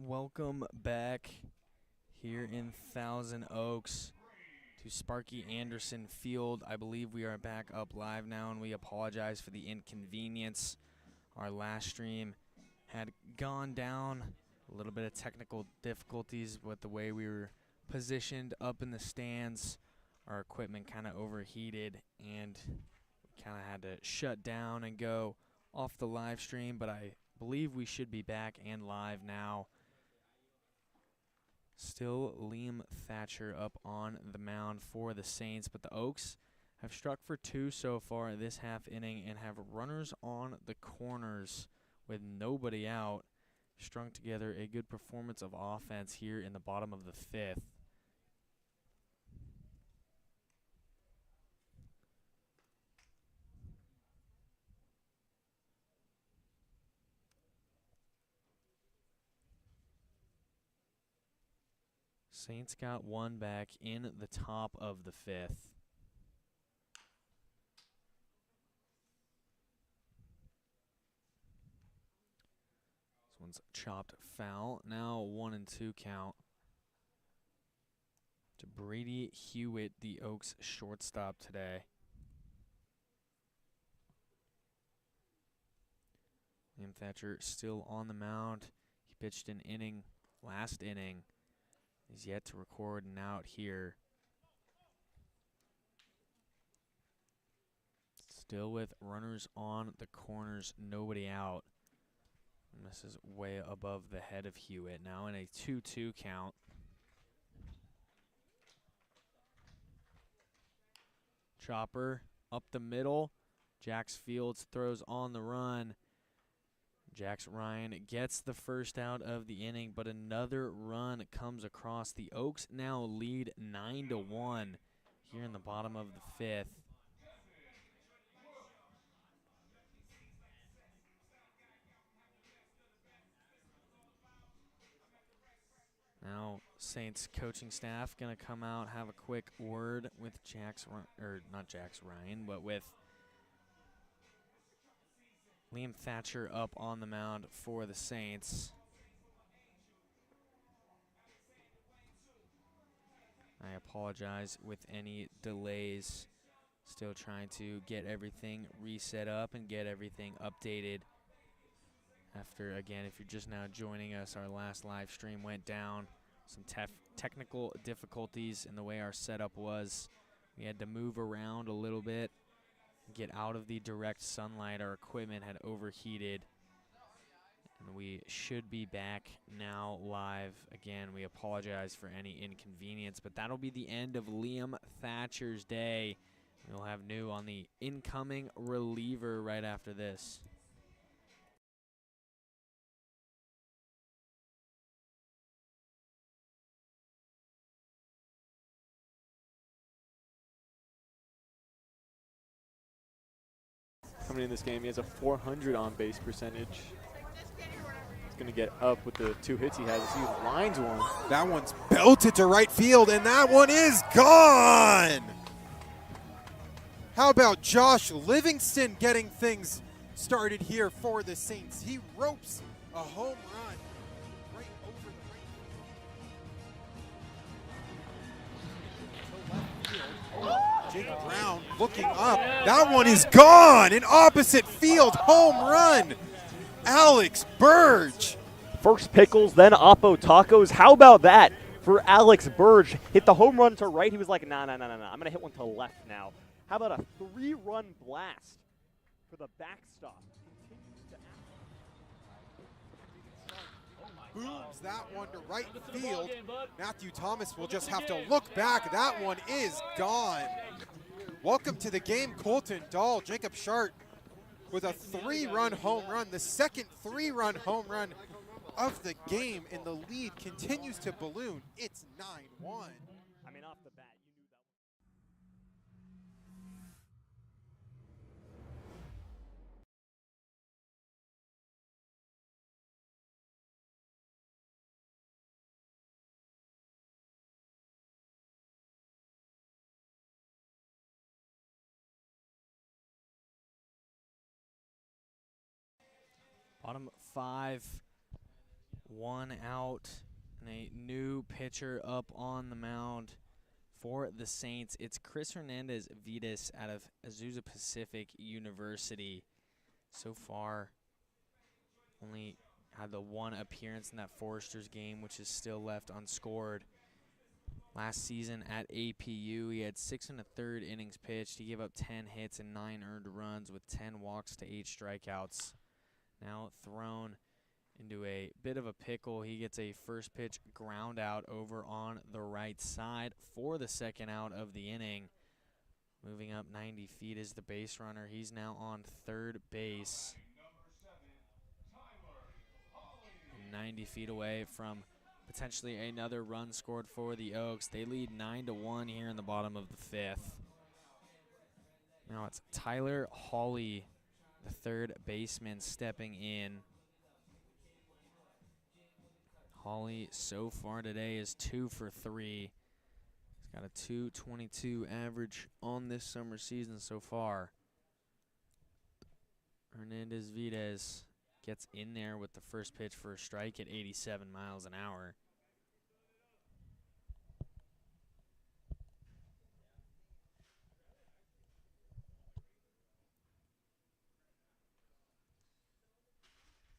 Welcome back here in Thousand Oaks to Sparky Anderson Field. I believe we are back up live now, and we apologize for the inconvenience. Our last stream had gone down, a little bit of technical difficulties with the way we were positioned up in the stands. Our equipment kind of overheated, and we kind of had to shut down and go off the live stream, but I believe we should be back and live now. Still Liam Thatcher up on the mound for the Saints, but the Oaks have struck for two so far this half inning and have runners on the corners with nobody out. Strung together a good performance of offense here in the bottom of the fifth. Saints got one back in the top of the fifth. This one's chopped foul. Now 1-2 count to Brady Hewitt, the Oaks shortstop today. Liam Thatcher still on the mound. He pitched an inning last inning. He's yet to record an out here. Still with runners on the corners, nobody out. And this is way above the head of Hewitt. Now in a 2-2 count. Chopper up the middle. Jax Fields throws on the run. Jax Ryan gets the first out of the inning, but another run comes across. The Oaks now lead 9-1 here in the bottom of the fifth. Now Saints coaching staff gonna come out, have a quick word with not Jax Ryan, but with Liam Thatcher up on the mound for the Saints. I apologize with any delays. Still trying to get everything reset up and get everything updated. After, again, if you're just now joining us, our last live stream went down. Some technical difficulties in the way our setup was. We had to move around a little bit, get out of the direct sunlight. Our equipment had overheated. And we should be back now live. Again, we apologize for any inconvenience, but that'll be the end of Liam Thatcher's day. We'll have new on the incoming reliever right after this. Coming in this game, he has a 400 on-base percentage. He's going to get up with the 2 hits he has. He lines one. That one's belted to right field, and that one is gone! How about Josh Livingston getting things started here for the Saints? He ropes a home run right over the right field. To left field. Jake Brown looking up. That one is gone! An opposite field home run! Alex Burge. First Pickles, then Oppo Tacos. How about that for Alex Burge? Hit the home run to right. He was like, nah. I'm going to hit one to left now. How about a 3-run blast for the backstop? Booms that one to right field. Matthew Thomas will just have to look back. That one is gone. Welcome to the game, Colton Dahl. Jacob Shart with a 3-run home run, the second 3-run home run of the game, and the lead continues to balloon. It's 9-1. I mean, off the bat, you knew that. Bottom 5 1 out and a new pitcher up on the mound for the Saints. It's Chris Hernandez Vidas out of Azusa Pacific University. So far, only had the 1 appearance in that Foresters game, which is still left unscored. Last season at APU, he had 6 1/3 innings pitched. He gave up 10 hits and 9 earned runs with 10 walks to 8 strikeouts. Now thrown into a bit of a pickle. He gets a first pitch ground out over on the right side for the second out of the inning. Moving up 90 feet is the base runner. He's now on third base. 90 feet away from potentially another run scored for the Oaks. They lead 9-1 here in the bottom of the 5th. Now it's Tyler Hawley, the third baseman, stepping in. Hawley so far today is 2 for 3. He's got a .222 average on this summer season so far. Hernandez Vidas gets in there with the first pitch for a strike at 87 miles an hour.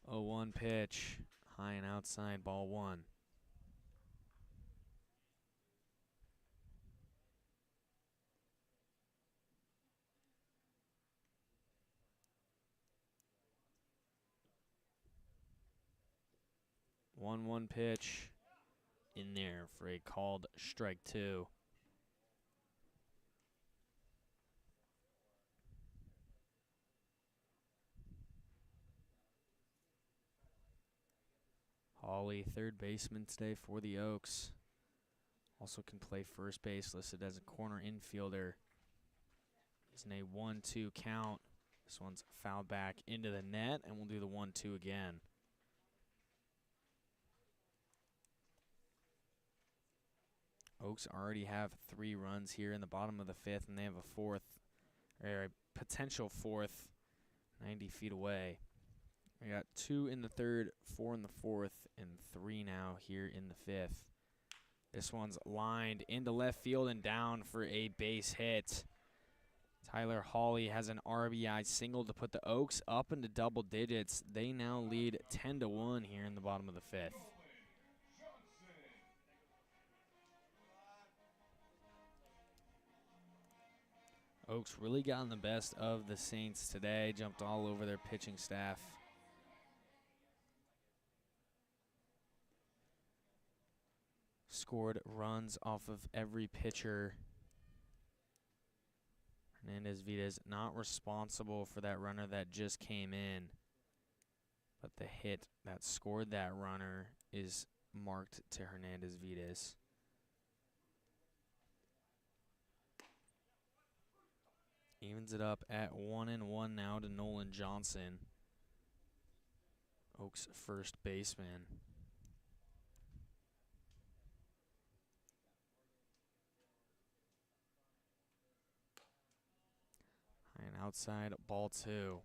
Oh, 1 pitch, high and outside, ball 1. One pitch in there for a called strike 2. Hawley, third baseman today for the Oaks. Also can play first base, listed as a corner infielder. He's in a 1-2 count. This one's fouled back into the net, and we'll do the 1-2 again. Oaks already have 3 runs here in the bottom of the 5th, and they have a 4th, or a potential 4th, 90 feet away. We got 2 in the 3rd, 4 in the 4th, and 3 now here in the 5th. This one's lined into left field and down for a base hit. Tyler Hawley has an RBI single to put the Oaks up into double digits. They now lead 10-1 here in the bottom of the 5th. Oaks really gotten the best of the Saints today, jumped all over their pitching staff. Scored runs off of every pitcher. Hernandez Vidas not responsible for that runner that just came in, but the hit that scored that runner is marked to Hernandez Vidas. Evens it up at 1-1 now to Nolan Johnson, Oaks' first baseman. And outside, ball 2.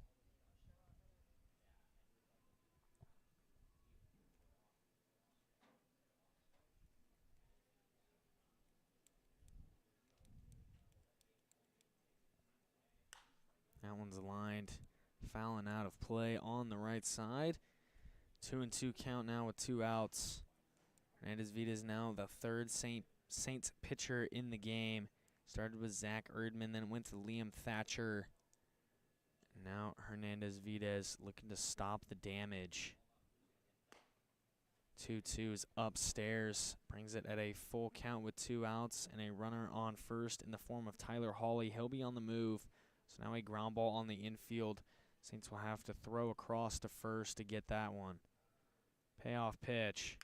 That one's lined, fouling out of play on the right side. 2-2 count now with 2 outs. Hernandez Vidas now the third Saints pitcher in the game. Started with Zach Erdman, then went to Liam Thatcher. Now Hernandez Vidas looking to stop the damage. 2-2 is upstairs. Brings it at a full count with 2 outs and a runner on first in the form of Tyler Hawley. He'll be on the move. So now a ground ball on the infield. Saints will have to throw across to first to get that one. Payoff pitch.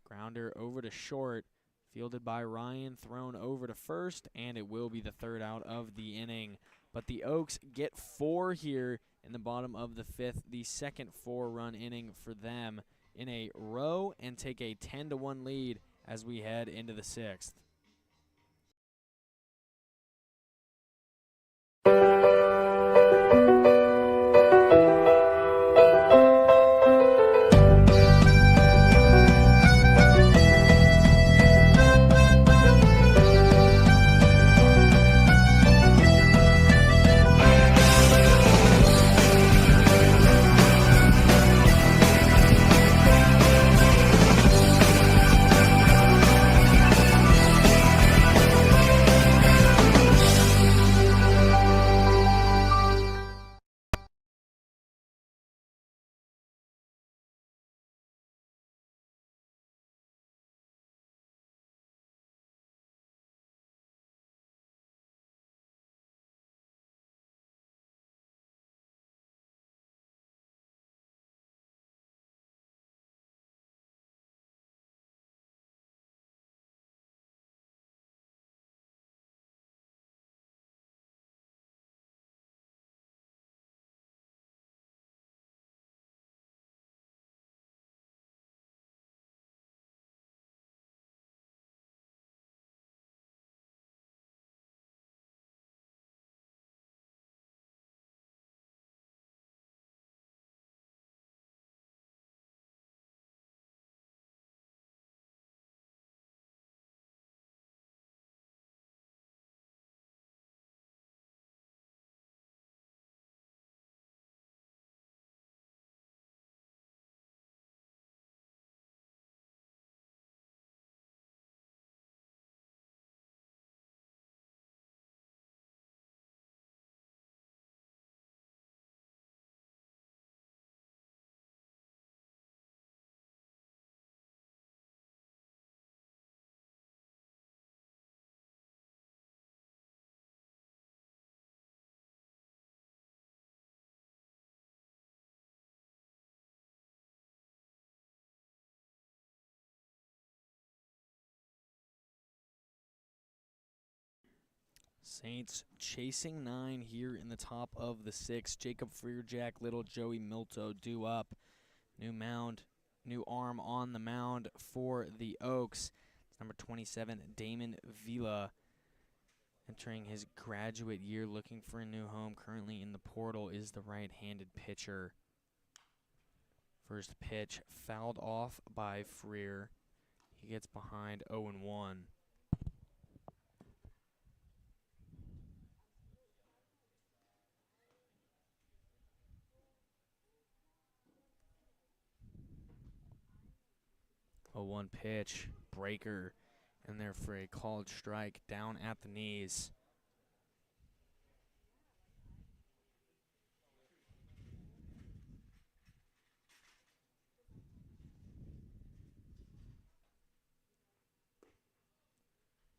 Grounder over to short. Fielded by Ryan, thrown over to first, and it will be the 3rd out of the inning. But the Oaks get 4 here in the bottom of the 5th, the second 4-run inning for them in a row, and take a 10-1 lead as we head into the 6th. Saints chasing 9 here in the top of the 6th. Jacob Freer, Jack Little, Joey Milto due up. New mound, new arm on the mound for the Oaks. It's number 27, Damon Vila, entering his graduate year, looking for a new home. Currently in the portal is the right-handed pitcher. First pitch fouled off by Freer. He gets behind 0-1. A 1 pitch, breaker in there for a called strike down at the knees.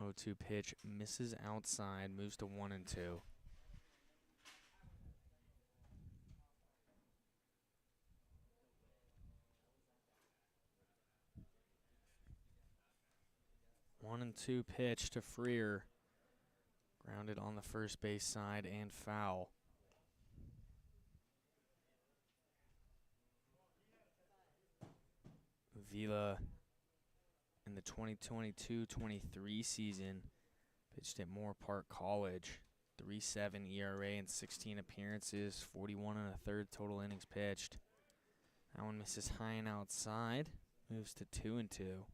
Oh, 2 pitch misses outside, moves to 1-2. One and 2 pitch to Freer. Grounded on the first base side and foul. Vila in the 2022-23 season pitched at Moore Park College. 3.7 ERA and 16 appearances, 41 1/3 total innings pitched. That one misses high and outside, moves to 2-2.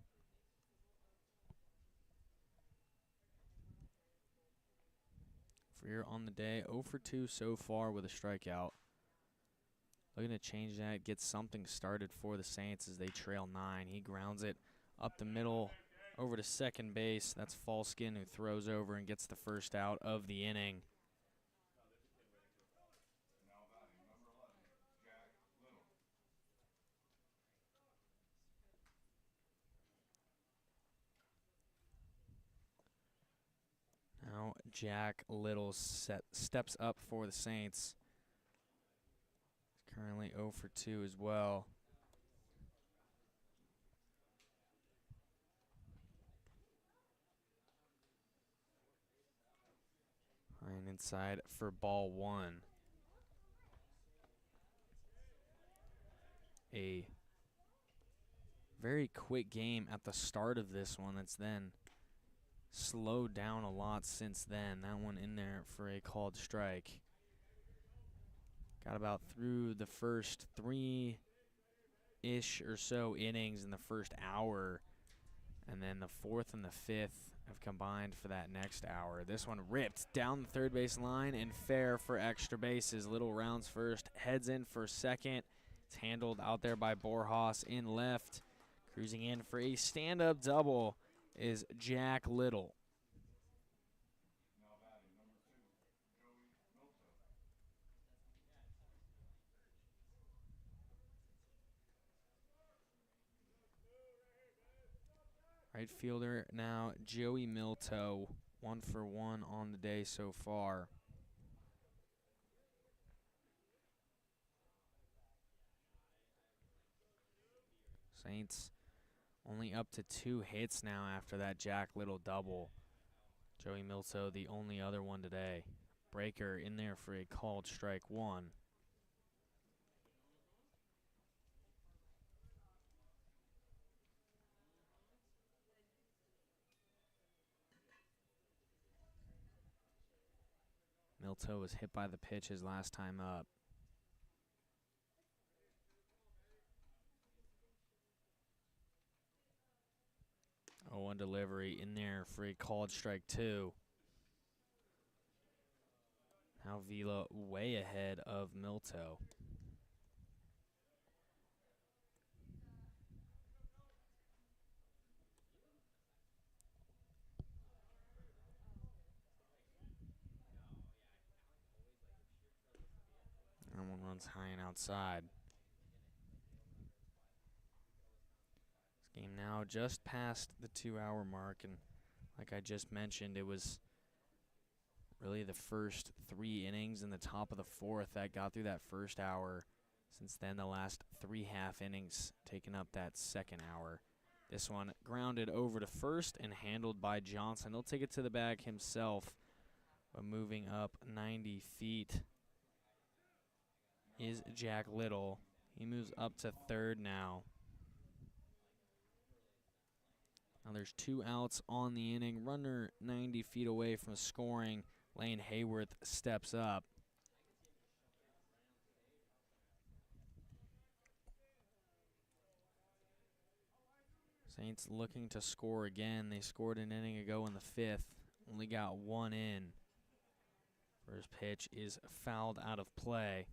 Freer on the day, 0 for 2 so far with a strikeout. Looking to change that, get something started for the Saints as they trail 9. He grounds it up the middle over to second base. That's Falskin who throws over and gets the first out of the inning. Now Jack Little steps up for the Saints. He's currently 0 for 2 as well. And inside for ball 1. A very quick game at the start of this one that's then slowed down a lot since then. That one in there for a called strike. Got about through the first 3-ish or so innings in the first hour, and then the 4th and the 5th have combined for that next hour. This one ripped down the third base line and fair for extra bases. Little rounds first, heads in for second. It's handled out there by Borjas in left. Cruising in for a stand-up double is Jack Little. Right fielder now, Joey Milto, 1 for 1 on the day so far. Saints only up to 2 hits now after that Jack Little double. Joey Milto, the only other one today. Breaker in there for a called strike 1. Milto was hit by the pitch his last time up. Oh, one delivery in there for a called strike 2. Now Vila way ahead of Milto. That one runs high and outside. This game now just past the 2-hour mark, and like I just mentioned, it was really the first 3 innings in the top of the 4th that got through that first hour. Since then, the last 3 half innings taking up that second hour. This one grounded over to first and handled by Johnson. He'll take it to the bag himself But moving up 90 feet is Jack Little. He moves up to third now. Now there's 2 outs on the inning. Runner 90 feet away from scoring. Lane Hayworth steps up. Saints looking to score again. They scored an inning ago in the 5th. Only got 1 in. First pitch is fouled out of play.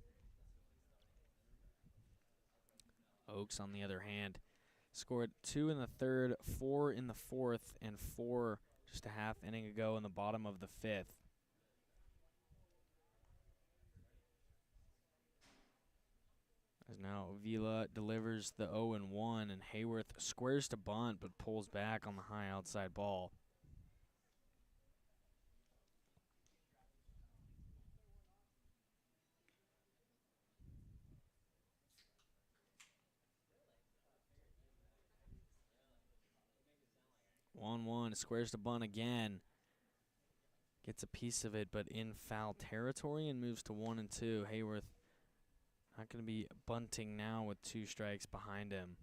Oaks, on the other hand, scored 2 in the 3rd, 4 in the 4th, and 4 just a half inning ago in the bottom of the 5th. As now Vila delivers the 0-1, and Hayworth squares to bunt but pulls back on the high outside ball. One squares to bunt again. Gets a piece of it, but in foul territory, and moves to 1-2. Hayworth not going to be bunting now with 2 strikes behind him.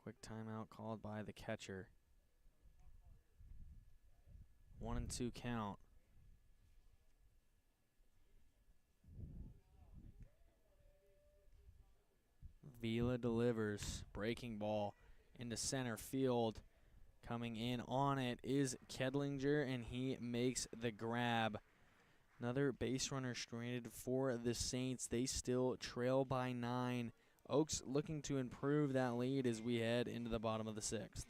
Quick timeout called by the catcher. 1-2 count. Vila delivers. Breaking ball into center field. Coming in on it is Kedlinger, and he makes the grab. Another base runner stranded for the Saints. They still trail by 9. Oaks looking to improve that lead as we head into the bottom of the 6th.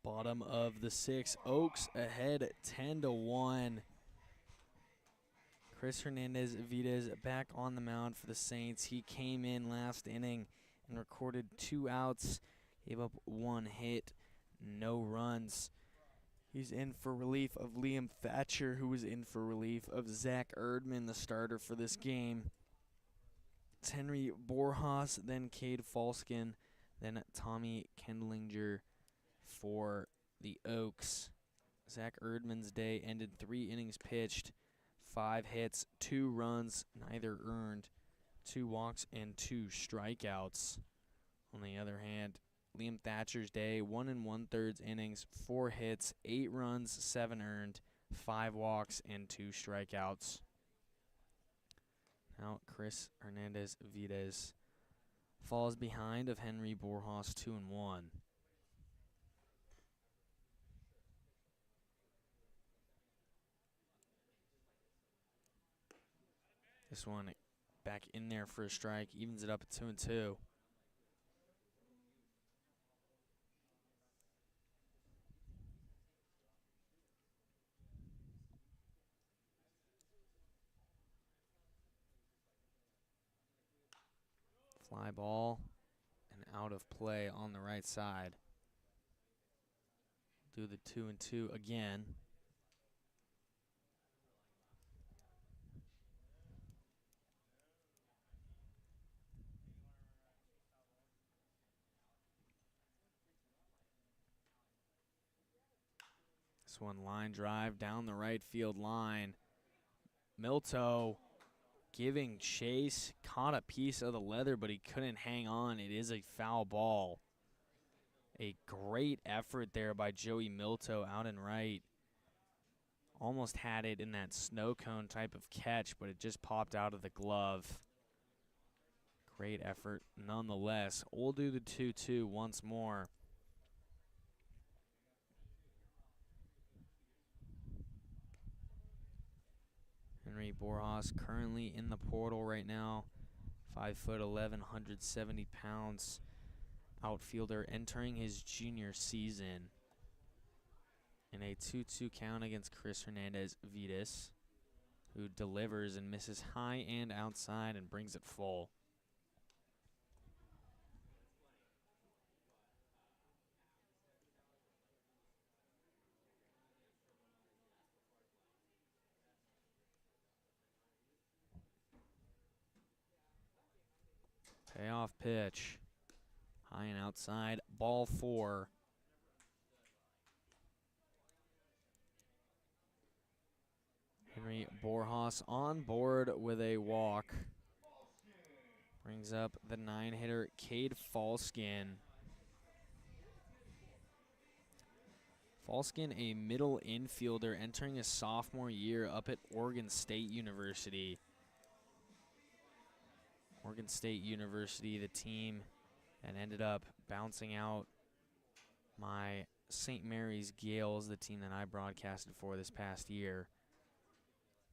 Bottom of the 6th. Oaks ahead 10-1. Chris Hernandez-Vides back on the mound for the Saints. He came in last inning and recorded 2 outs. Gave up 1 hit, no runs. He's in for relief of Liam Thatcher, who was in for relief of Zach Erdman, the starter for this game. It's Henry Borjas, then Cade Falskin, then Tommy Kendlinger for the Oaks. Zach Erdman's day ended 3 innings pitched, 5 hits, 2 runs, neither earned, 2 walks, and 2 strikeouts. On the other hand, Liam Thatcher's day, 1 1/3 innings, 4 hits, 8 runs, 7 earned, 5 walks, and 2 strikeouts. Now Chris Hernandez-Vides falls behind of Henry Borjas 2-1. This one back in there for a strike, evens it up at 2-2. Fly ball and out of play on the right side. Do the 2-2 again. This one line drive down the right field line. Milto giving chase, caught a piece of the leather, but he couldn't hang on. It is a foul ball. A great effort there by Joey Milto out and right. Almost had it in that snow cone type of catch, but it just popped out of the glove. Great effort nonetheless. We'll do the 2-2 once more. Henry Borjas currently in the portal right now. 5'11", 170 pounds. Outfielder entering his junior season. In a 2-2 count against Chris Hernandez-Vides, who delivers and misses high and outside and brings it full. Payoff pitch. High and outside. Ball 4. Henry Borjas on board with a walk. Brings up the 9-hitter, Cade Falskin. Falskin, a middle infielder entering his sophomore year up at Oregon State University. Oregon State University, the team that ended up bouncing out my St. Mary's Gales, the team that I broadcasted for this past year.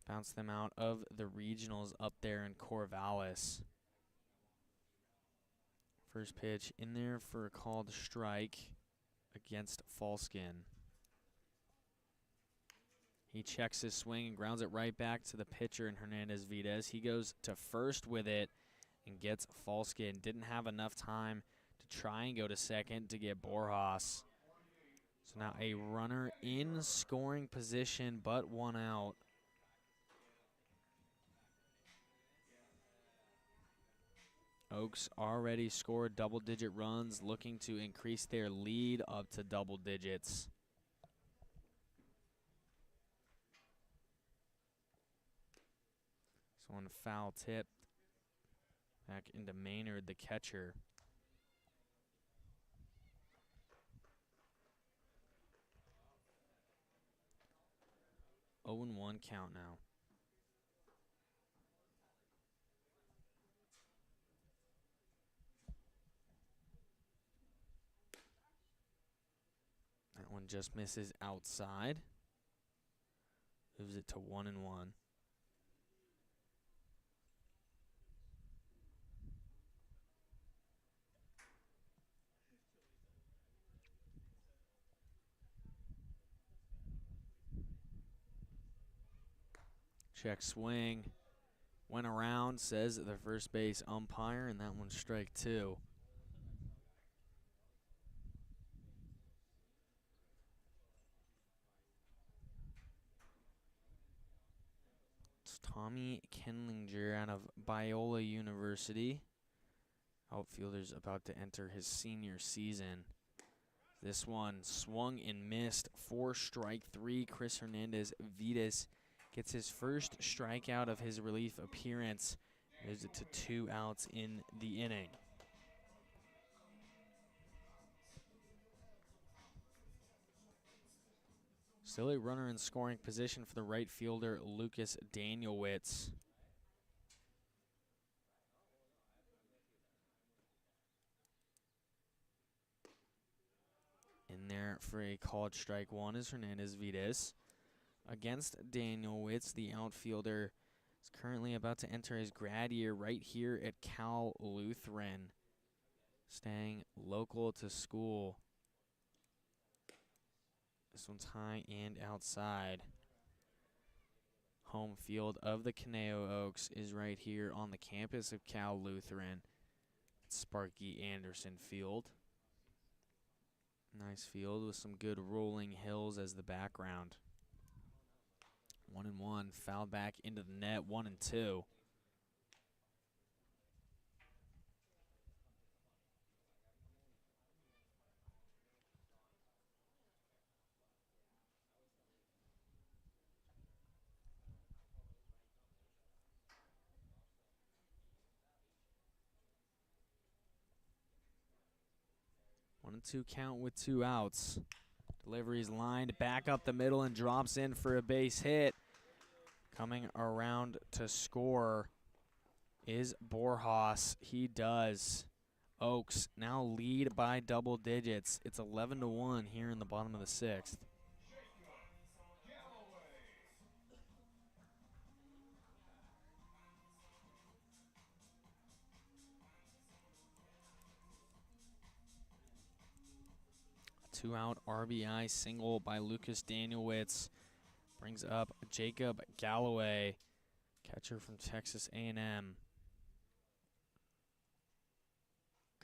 Bounced them out of the regionals up there in Corvallis. First pitch in there for a called strike against Falskin. He checks his swing and grounds it right back to the pitcher in Hernandez-Vides. He goes to first with it and gets Falskin. Didn't have enough time to try and go to second to get Borjas. So now a runner in scoring position, but one out. Oaks already scored double-digit runs, looking to increase their lead up to double digits. This one foul tipped back into Maynard, the catcher. 0-1 count now. That one just misses outside. Moves it to 1-1. Check swing. Went around, says the first base umpire, and that one's strike 2. It's Tommy Kenlinger out of Biola University. Outfielder's about to enter his senior season. This one swung and missed for strike 3. Chris Hernandez-Vides gets his first strikeout of his relief appearance. Moves it to 2 outs in the inning. Still a runner in scoring position for the right fielder, Lucas Danielwitz. In there for a called strike 1 is Hernandez-Vides. Against Danielwitz, the outfielder He's currently about to enter his grad year right here at Cal Lutheran, staying local to school. This one's high and outside. Home field of the Conejo Oaks is right here on the campus of Cal Lutheran. It's Sparky Anderson Field. Nice field with some good rolling hills as the background. 1-1, fouled back into the net, 1-2. One and two count with 2 outs. Delivery's lined back up the middle and drops in for a base hit. Coming around to score is Borjas. He does. Oaks now lead by double digits. It's 11-1 here in the bottom of the 6th. Two-out RBI single by Lucas Danielewicz brings up Jacob Galloway, catcher from Texas A&M.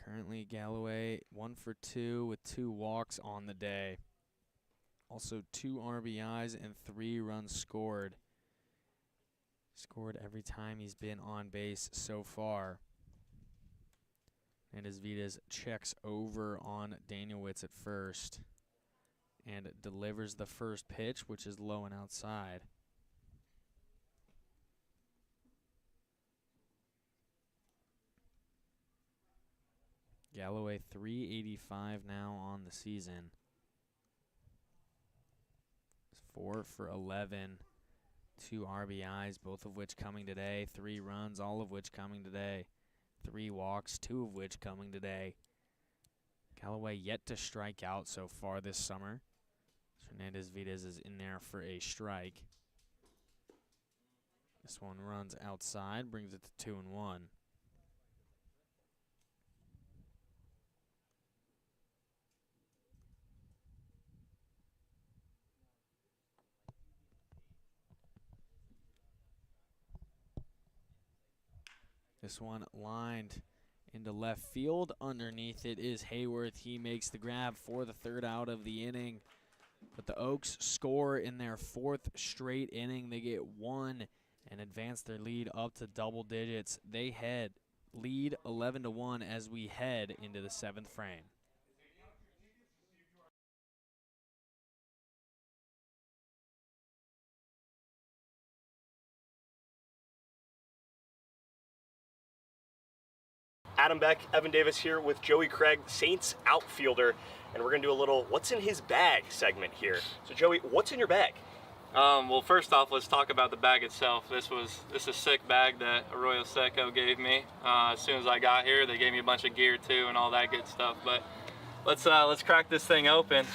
Currently Galloway 1 for 2 with 2 walks on the day. Also 2 RBIs and 3 runs scored. Scored every time he's been on base so far. And as Vitas checks over on Danielewicz at first and delivers the first pitch, which is low and outside. Galloway 385 now on the season. 4 for 11, 2 RBIs, both of which coming today, 3 runs, all of which coming today. 3 walks, 2 of which coming today. Galloway yet to strike out so far this summer. Hernandez Vitas is in there for a strike. This one runs outside, brings it to 2-1. This one lined into left field. Underneath it is Hayworth. He makes the grab for the 3rd out of the inning. But the Oaks score in their 4th straight inning. They get 1 and advance their lead up to double digits. They lead 11-1 as we head into the 7th frame. Adam Beck, Evan Davis here with Joey Craig, Saints outfielder, and we're going to do a little what's in his bag segment here. So Joey, what's in your bag? Well, first off, let's talk about the bag itself. This is a sick bag that Arroyo Seco gave me. As soon as I got here, they gave me a bunch of gear too and all that good stuff. But let's crack this thing open.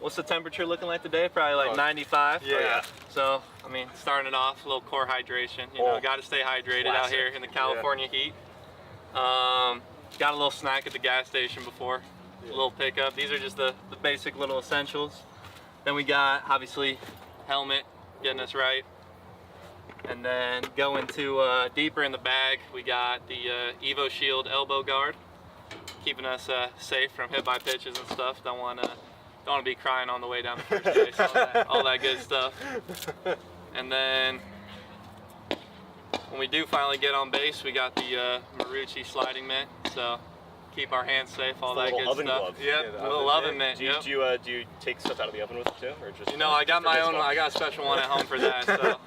What's the temperature looking like today? Probably like 95. Yeah. So, I mean, starting it off, a little core hydration. You know, got to stay hydrated out here in the California heat. Got a little snack at the gas station before, a little pickup. These are just the basic little essentials. Then we got, obviously, helmet, getting us right. And then going to deeper in the bag, we got the Evo Shield elbow guard, keeping us safe from hit by pitches and stuff. Don't want to be crying on the way down the first base, all that good stuff. And then when we do finally get on base, we got the Marucci sliding mitt, so keep our hands safe, all that good oven stuff. Glove. Yep, a little oven mitt. Do you take stuff out of the oven with it too, or just? You know, I got my own. I got a special one at home for that, so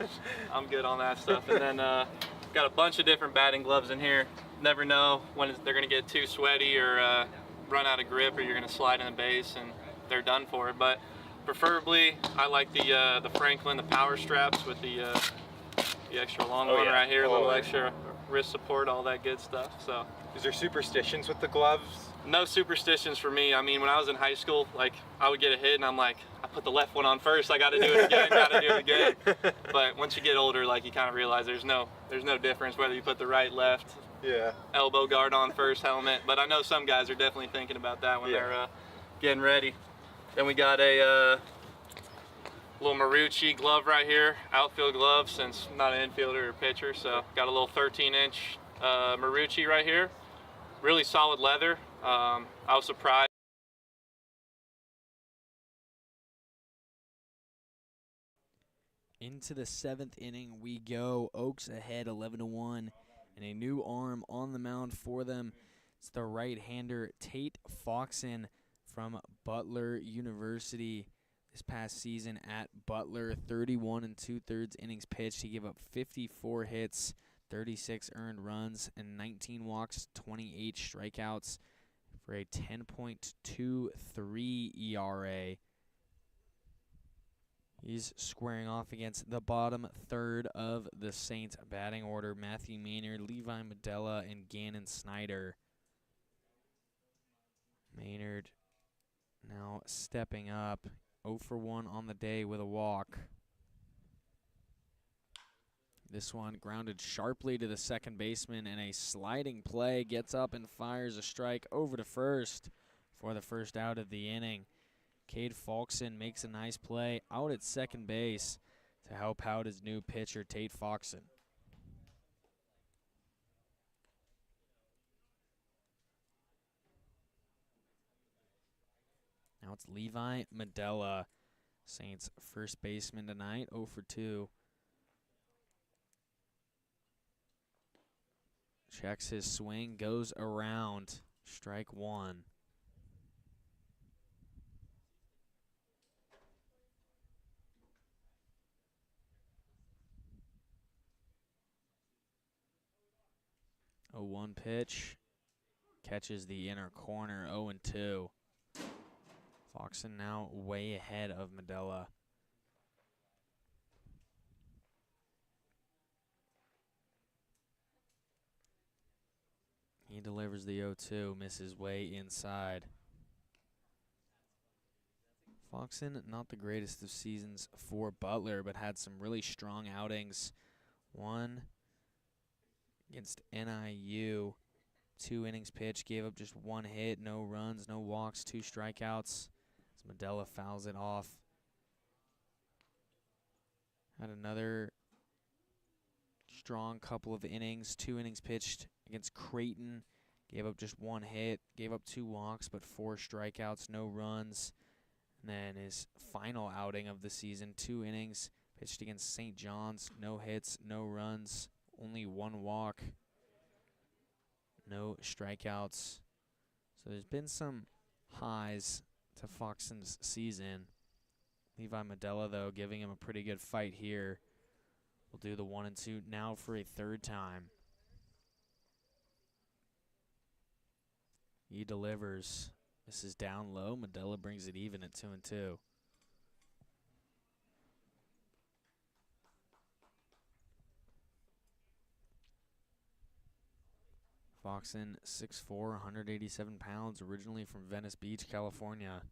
I'm good on that stuff. And then got a bunch of different batting gloves in here. Never know when they're gonna get too sweaty or run out of grip, or you're gonna slide in the base and they're done for. But preferably, I like the Franklin, the power straps with the extra long one right here, a little extra wrist support, all that good stuff. So. Is there superstitions with the gloves? no superstitions for me. I mean, when I was in high school, like, I would get a hit and I'm like, I put the left one on first, I got to do it again, got to do it again. But once you get older, like, you kind of realize there's no difference whether you put the right, left, elbow guard on first, helmet. But I know some guys are definitely thinking about that when they're getting ready. Then we got a little Marucci glove right here, outfield glove, since I'm not an infielder or pitcher, so got a little 13-inch Marucci right here. Really solid leather. I was surprised. Into the 7th inning we go. Oaks ahead 11-1, and a new arm on the mound for them. It's the right-hander Tate Foxen from Butler University. This past season at Butler, 31 2/3 innings pitched. He gave up 54 hits, 36 earned runs, and 19 walks, 28 strikeouts for a 10.23 ERA. He's squaring off against the bottom third of the Saints batting order: Matthew Maynard, Levi Medella, and Gannon Snyder. Maynard now stepping up, 0 for 1 on the day with a walk. This one grounded sharply to the second baseman, and a sliding play gets up and fires a strike over to first for the first out of the inning. Cade Foxen makes a nice play out at second base to help out his new pitcher, Tate Foxen. Now it's Levi Medella, Saints first baseman tonight, 0 for 2. Checks his swing, goes around, strike one. A 1 pitch, catches the inner corner, 0-2. Foxen now way ahead of Medella. He delivers the 0-2, misses way inside. Foxen, not the greatest of seasons for Butler, but had some really strong outings. One against NIU, 2 innings pitched, gave up just 1 hit, no runs, no walks, 2 strikeouts. As Medella fouls it off. Had another strong couple of innings, 2 innings pitched against Creighton, gave up just 1 hit, gave up 2 walks, but 4 strikeouts, no runs. And then his final outing of the season, 2 innings, pitched against St. John's, no hits, no runs, only 1 walk, no strikeouts. So there's been some highs to Foxen's season. Levi Medella, though, giving him a pretty good fight here. We'll do the 1-2 now for a third time. He delivers. This is down low. Medella brings it even at 2-2. Foxen, 6'4", 187 pounds, originally from Venice Beach, California.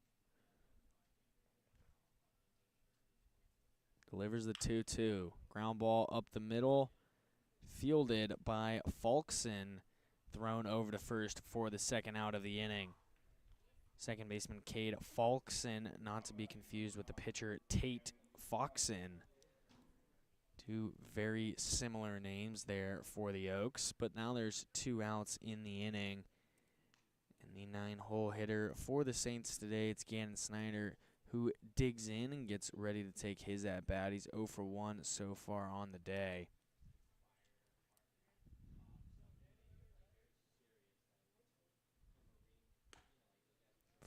Delivers the 2-2. Ground ball up the middle. Fielded by Foxen. Thrown over to first for the second out of the inning. Second baseman Cade Foxen, not to be confused with the pitcher Tate Foxen. 2 very similar names there for the Oaks, but now there's 2 outs in the inning. And the 9-hole hitter for the Saints today, it's Gannon Snyder, who digs in and gets ready to take his at-bat. He's 0 for 1 so far on the day.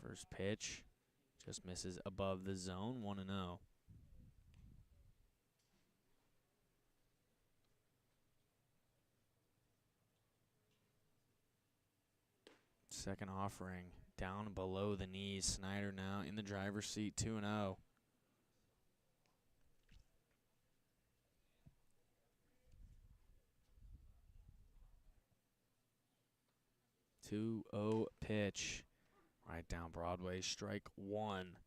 First pitch just misses above the zone, 1-0. Second offering down below the knees. Snyder now in the driver's seat, 2-0. 2-0 pitch. Right down Broadway, strike one.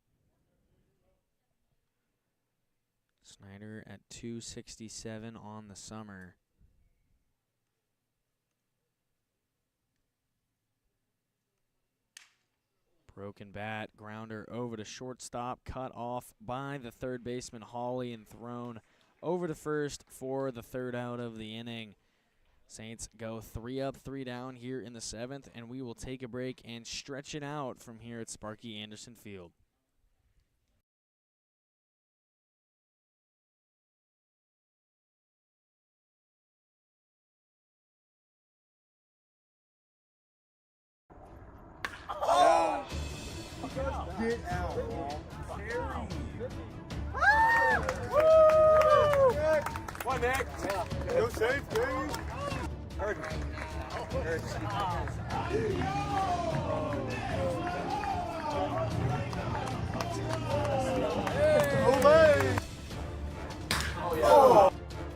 Snyder at 267 on the summer. Broken bat, grounder over to shortstop, cut off by the third baseman Hawley and thrown over to first for the third out of the inning. Saints go 3 up, 3 down here in the 7th, and we will take a break and stretch it out from here at Sparky Anderson Field. Get out. Come on, Nick. Go safe, dude.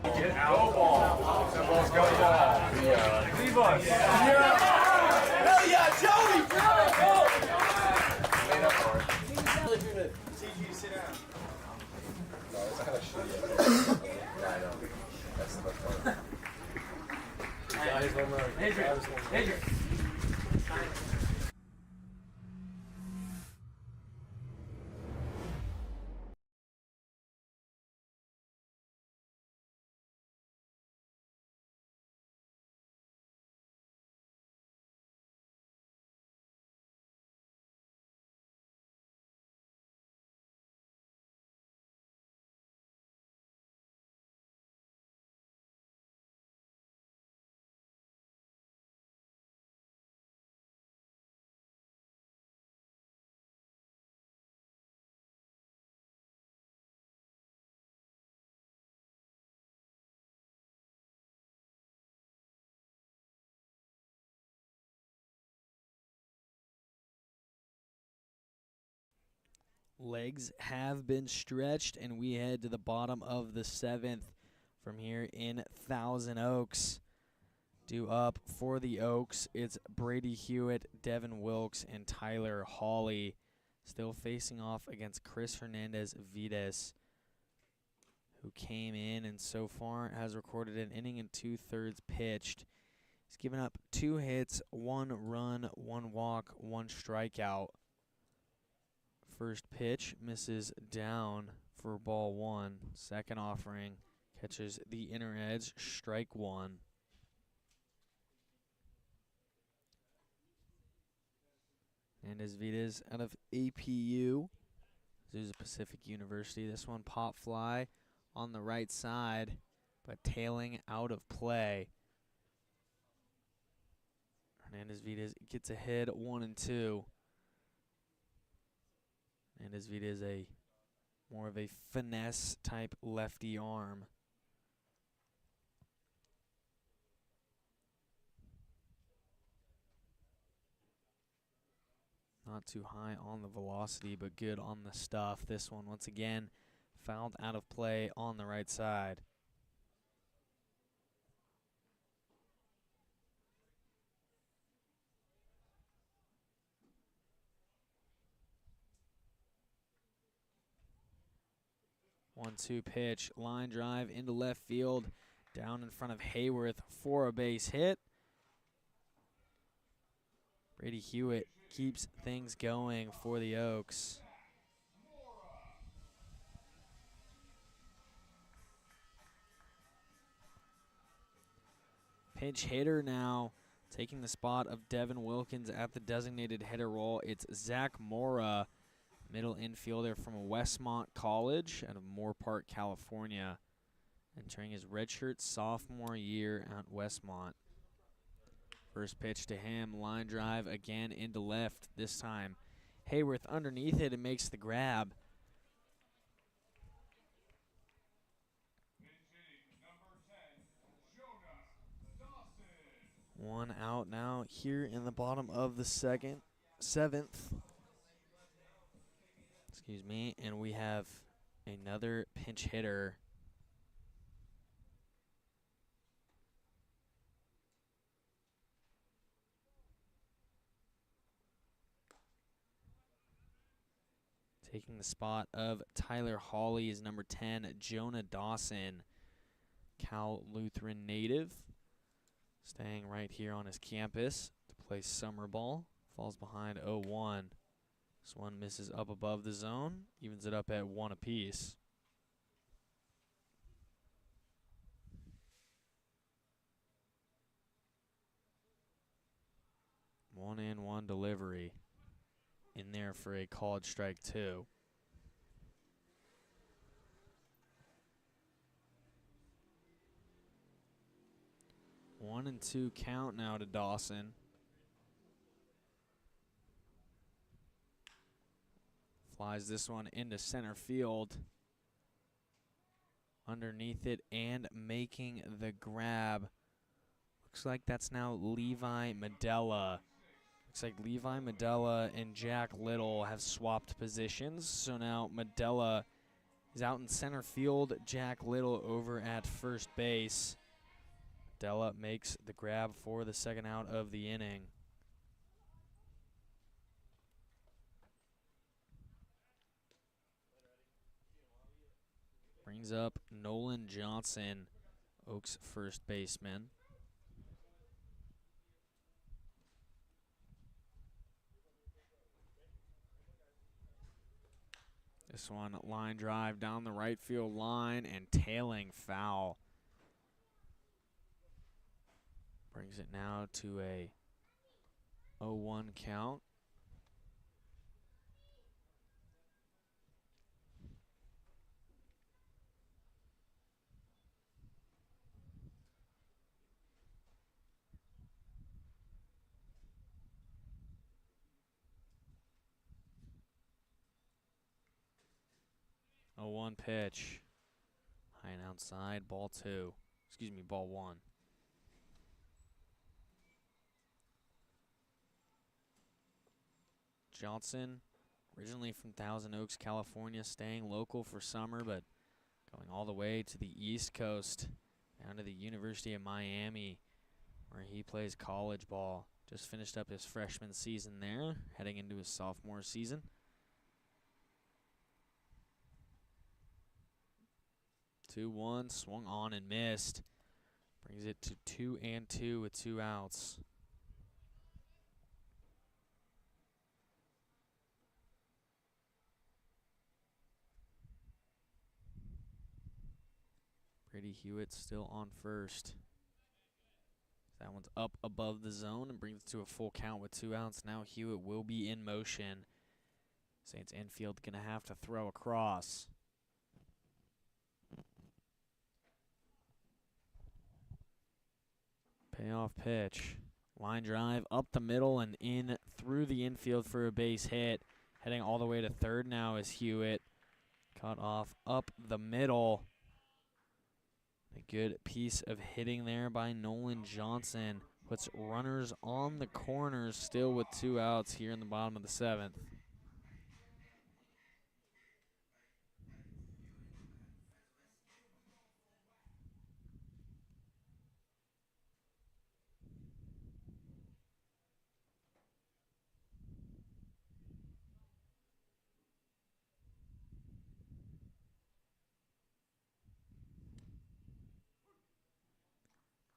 Get out. That ball's going down. Leave us. Hell yeah, Joey! CG, sit down. Adrian. Legs have been stretched, and we head to the bottom of the 7th from here in Thousand Oaks. Due up for the Oaks, it's Brady Hewitt, Devin Wilkes, and Tyler Hawley. Still facing off against Chris Hernandez Vides, who came in and so far has recorded an inning and 2/3 pitched. He's given up 2 hits, 1 run, 1 walk, 1 strikeout. First pitch misses down for ball 1. Second offering catches the inner edge, strike 1. And as Vides out of APU, Azusa Pacific University. This one pop fly on the right side, but tailing out of play. Hernandez Vides gets ahead 1-2. And as Vides is more of a finesse type lefty arm. Not too high on the velocity, but good on the stuff. This one, once again, fouled out of play on the right side. One-two pitch, line drive into left field, down in front of Hayworth for a base hit. Brady Hewitt keeps things going for the Oaks. Pinch hitter now, taking the spot of Devin Wilkins at the designated hitter role. It's Zach Mora, middle infielder from Westmont College out of Moore Park, California, entering his redshirt sophomore year at Westmont. First pitch to him, line drive again into left. This time Hayworth underneath it and makes the grab. One out now here in the bottom of the 7th. Excuse me, and we have another pinch hitter. Taking the spot of Tyler Hawley is number 10, Jonah Dawson, Cal Lutheran native, staying right here on his campus to play summer ball. Falls behind 0-1. This one misses up above the zone, evens it up at 1 apiece. One and one delivery in there for a called strike 2. One and two count now to Dawson. Flies this one into center field. Underneath it and making the grab. Looks like that's now Levi Medella. Looks like Levi Medella and Jack Little have swapped positions. So now Medella is out in center field. Jack Little over at first base. Medella makes the grab for the second out of the inning. Brings up Nolan Johnson, Oaks first baseman. This one, line drive down the right field line and tailing foul. Brings it now to a 0-1 count. A 1 pitch. High and outside, ball 2. Excuse me, ball 1. Johnson, originally from Thousand Oaks, California, staying local for summer, but going all the way to the East Coast, down to the University of Miami, where he plays college ball. Just finished up his freshman season there, heading into his sophomore season. 2-1, swung on and missed. Brings it to 2-2 with 2 outs. Brady Hewitt still on first. That one's up above the zone and brings it to a full count with 2 outs. Now Hewitt will be in motion. Saints infield gonna have to throw across. Payoff pitch. Line drive up the middle and in through the infield for a base hit. Heading all the way to third now is Hewitt. Cut off up the middle. A good piece of hitting there by Nolan Johnson. Puts runners on the corners still with 2 outs here in the bottom of the 7th.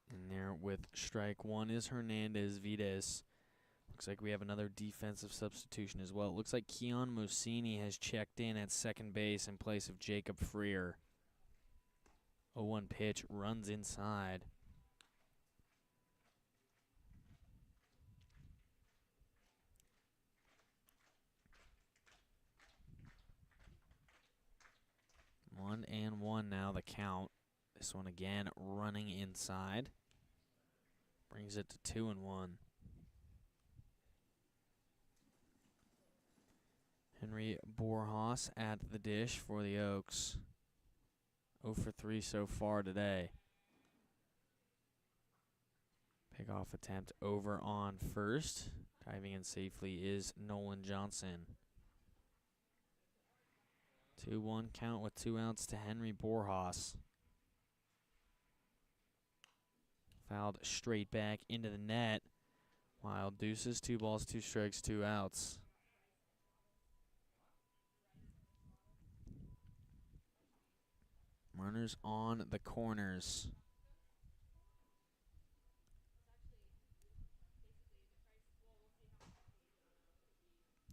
In there with strike 1 is Hernandez Vides. Looks like we have another defensive substitution as well. It looks like Keon Mosini has checked in at second base in place of Jacob Freer. 0-1 pitch, runs inside. One and one now the count. This one again running inside. Brings it to 2-1. Henry Borjas at the dish for the Oaks. 0 for 3 so far today. Pickoff attempt over on first. Diving in safely is Nolan Johnson. 2-1 count with 2 outs to Henry Borjas. Fouled straight back into the net. Wild deuces, 2 balls, 2 strikes, 2 outs. Runners on the corners.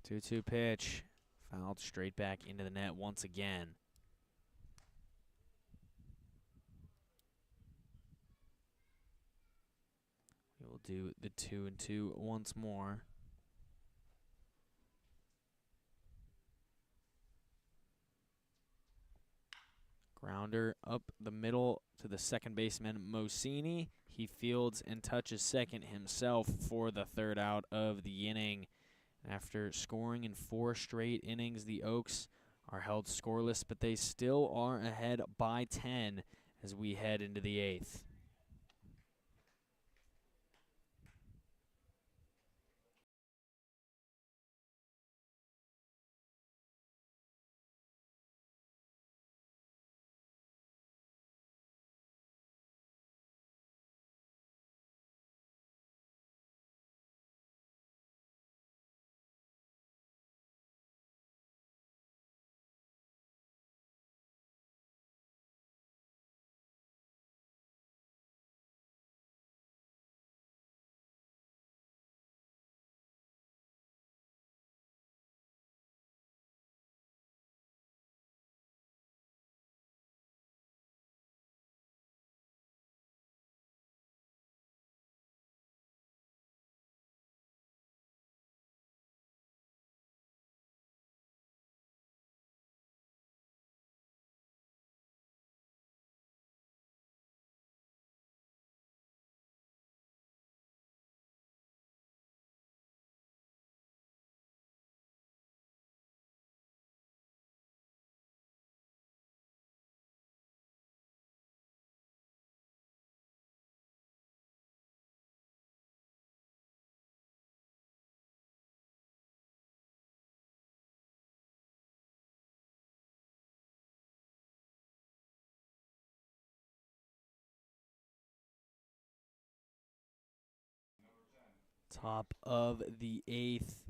2-2 pitch. Fouled straight back into the net once again. We will do the 2-2 once more. Grounder up the middle to the second baseman, Mosini. He fields and touches second himself for the third out of the inning. After scoring in 4 straight innings, the Oaks are held scoreless, but they still are ahead by 10 as we head into the 8th. Top of the 8th.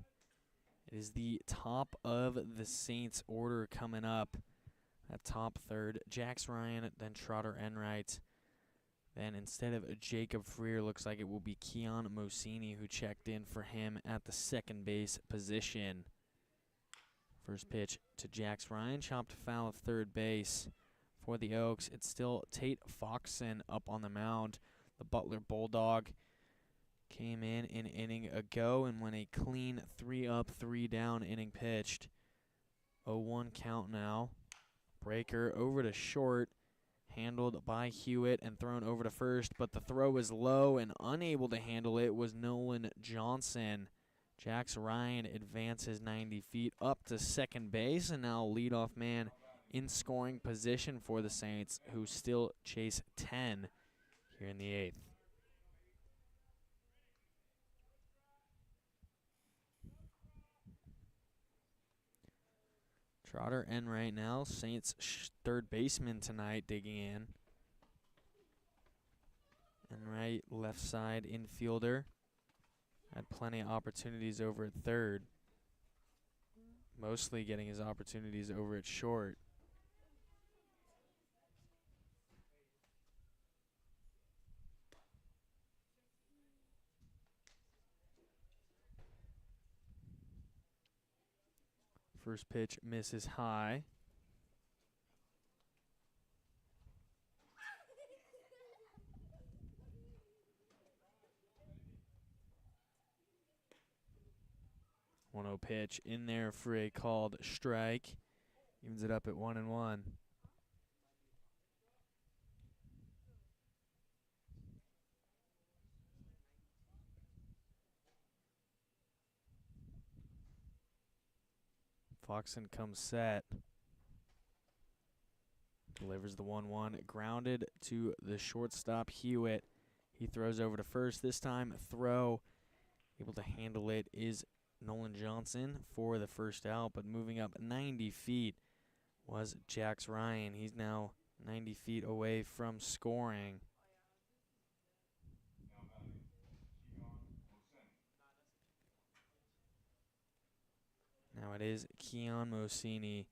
It is the top of the Saints order coming up. At top third, Jax Ryan, then Trotter Enright. Then instead of Jacob Freer, looks like it will be Keon Mosini who checked in for him at the second base position. First pitch to Jax Ryan, chopped foul of third base. For the Oaks, it's still Tate Foxen up on the mound. The Butler Bulldog came in an inning ago and went a clean 3-up, 3-down inning pitched. 0-1 count now. Breaker over to short, handled by Hewitt and thrown over to first, but the throw was low and unable to handle it was Nolan Johnson. Jax Ryan advances 90 feet up to second base, and now leadoff man in scoring position for the Saints, who still chase 10 here in the 8th. Trotter Enright now, Saints third baseman tonight, digging in. Enright, left side infielder. Had plenty of opportunities over at third. Mostly getting his opportunities over at short. First pitch misses high. One-0 pitch in there for a called strike. Evens it up at 1-1. Foxen comes set. Delivers the 1-1. Grounded to the shortstop, Hewitt. He throws over to first. This time, throw. Able to handle it is Nolan Johnson for the first out, but moving up 90 feet was Jax Ryan. He's now 90 feet away from scoring. Now it is Keon Mosini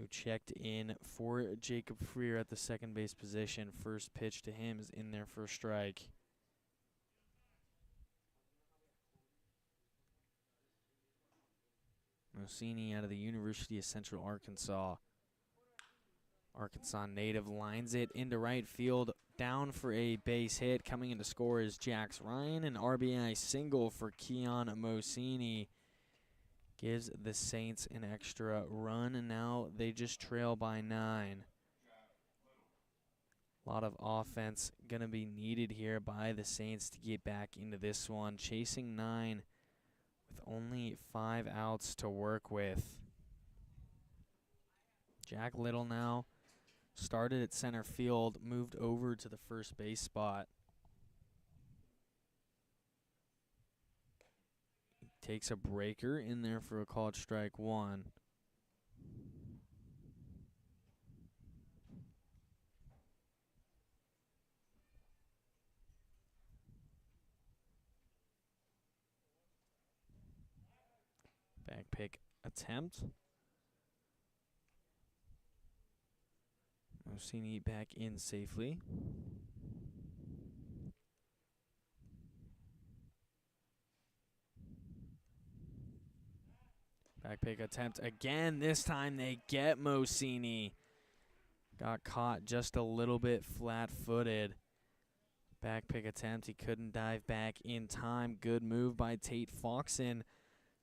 who checked in for Jacob Freer at the second base position. First pitch to him is in there for a strike. Mosini out of the University of Central Arkansas. Arkansas native lines it into right field, down for a base hit. Coming in to score is Jax Ryan, an RBI single for Keon Mosini. Gives the Saints an extra run, and now they just trail by 9. A lot of offense going to be needed here by the Saints to get back into this one. Chasing 9 with only 5 outs to work with. Jack Little now started at center field, moved over to the first base spot. Takes a breaker in there for a called strike 1. Back pick attempt. Mosini back in safely. Back pick attempt again. This time they get Mosini. Got caught just a little bit flat-footed. Back pick attempt. He couldn't dive back in time. Good move by Tate Foxen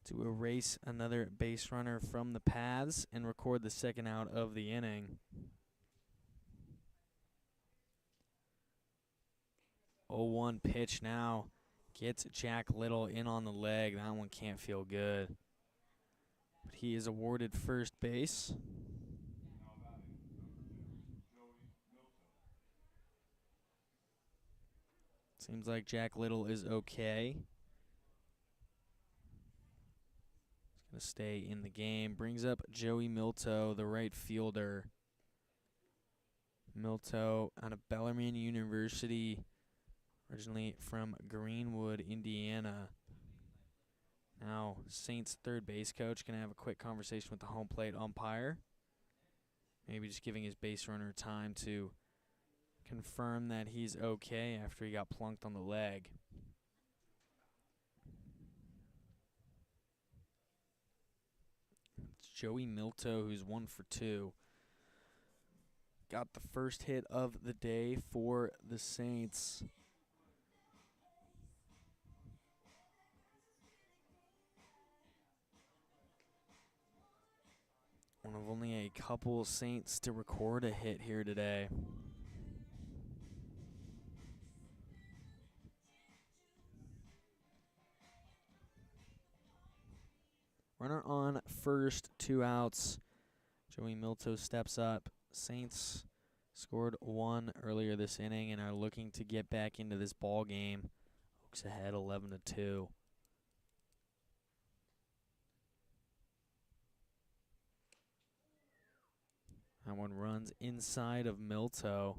to erase another base runner from the paths and record the second out of the inning. 0-1 pitch now. Gets Jack Little in on the leg. That one can't feel good. But he is awarded first base. Seems like Jack Little is okay. He's going to stay in the game. Brings up Joey Milto, the right fielder. Milto out of Bellarmine University, originally from Greenwood, Indiana. Now, Saints third base coach going to have a quick conversation with the home plate umpire. Maybe just giving his base runner time to confirm that he's okay after he got plunked on the leg. It's Joey Milto, who's 1 for 2. Got the first hit of the day for the Saints. One of only a couple Saints to record a hit here today. Runner on first, 2 outs. Joey Milto steps up. Saints scored 1 earlier this inning and are looking to get back into this ball game. Oaks ahead 11-2. That one runs inside of Milto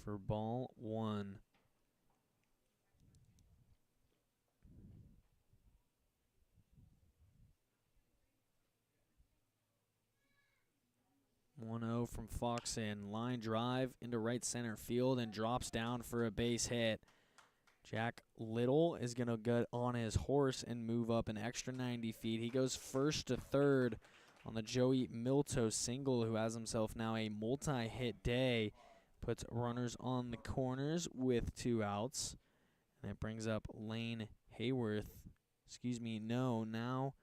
for ball 1. One-0 from Foxen. Line drive into right center field and drops down for a base hit. Jack Little is going to get on his horse and move up an extra 90 feet. He goes first to third on the Joey Milto single, who has himself now a multi-hit day. Puts runners on the corners with 2 outs. And that brings up Lane Hayworth. Now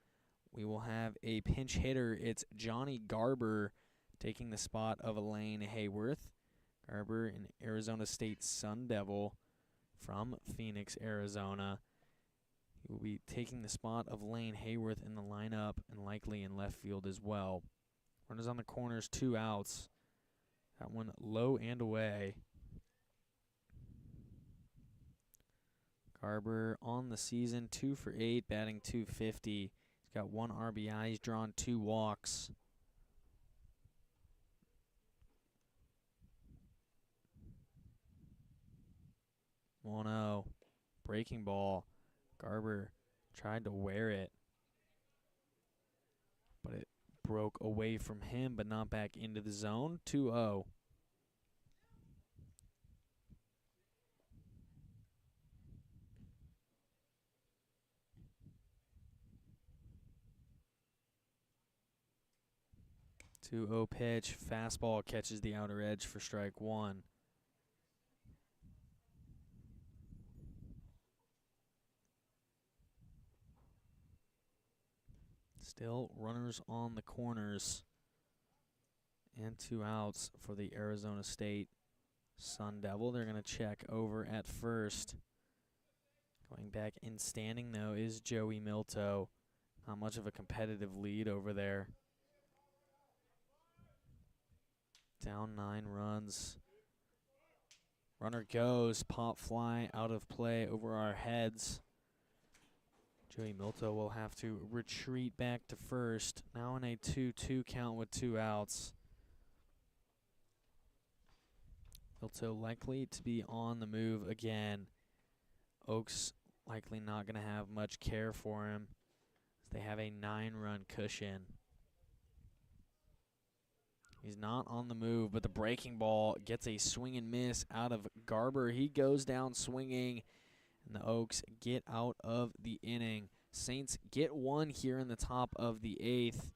we will have a pinch hitter. It's Johnny Garber taking the spot of Lane Hayworth. Garber, an Arizona State Sun Devil from Phoenix, Arizona. He will be taking the spot of Lane Hayworth in the lineup and likely in left field as well. Runners on the corners, 2 outs. That one low and away. Garber on the season, 2 for 8, batting .250. He's got 1 RBI. He's drawn 2 walks. One-0. Breaking ball. Garber tried to wear it, but it broke away from him, but not back into the zone. 2-0. Pitch, fastball catches the outer edge for strike one. Still runners on the corners and 2 outs for the Arizona State Sun Devil. They're going to check over at first. Going back in standing, though, is Joey Milto. Not much of a competitive lead over there. Down 9 runs. Runner goes, pop fly out of play over our heads. Joey Milto will have to retreat back to first. Now in a 2-2 count with 2 outs. Milto likely to be on the move again. Oaks likely not going to have much care for him, as they have a 9-run cushion. He's not on the move, but the breaking ball gets a swing and miss out of Garber. He goes down swinging, and the Oaks get out of the inning. Saints get 1 here in the top of the 8th.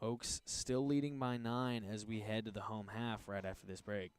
Oaks still leading by 9 as we head to the home half right after this break.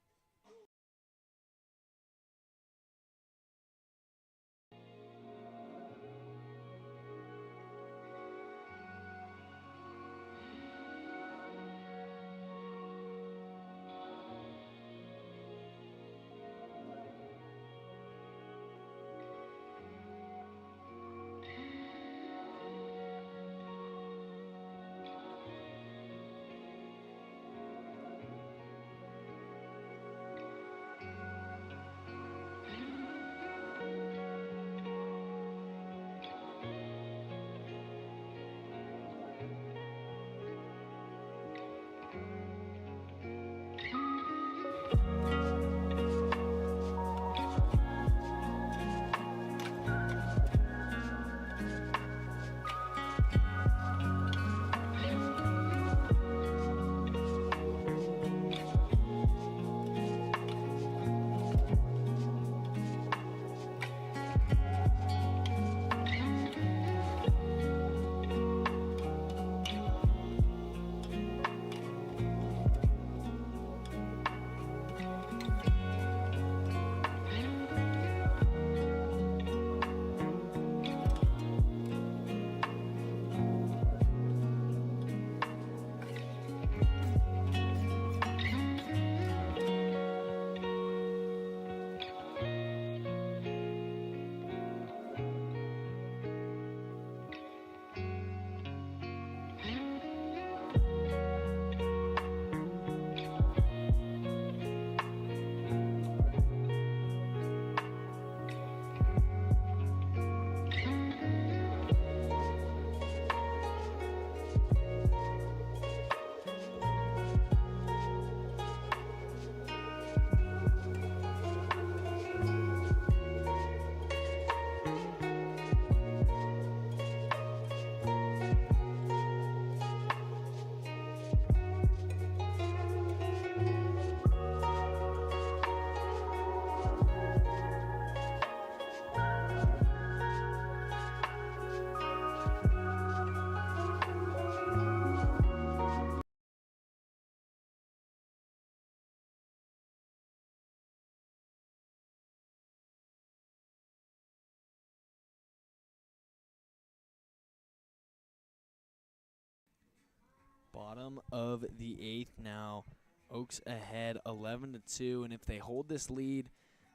Bottom of the 8th now. Oaks ahead 11-2, and if they hold this lead,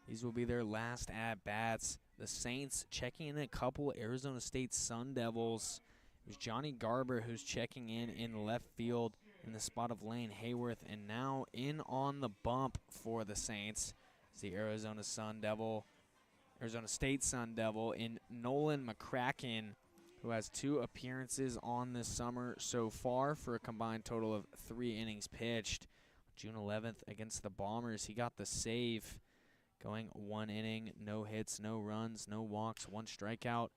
these will be their last at-bats. The Saints checking in a couple Arizona State Sun Devils. It was Johnny Garber who's checking in left field in the spot of Lane Hayworth, and now in on the bump for the Saints is the Arizona State Sun Devil in Nolan McCracken, who has 2 appearances on this summer so far for a combined total of 3 innings pitched. June 11th against the Bombers, he got the save, going 1 inning, no hits, no runs, no walks, 1 strikeout.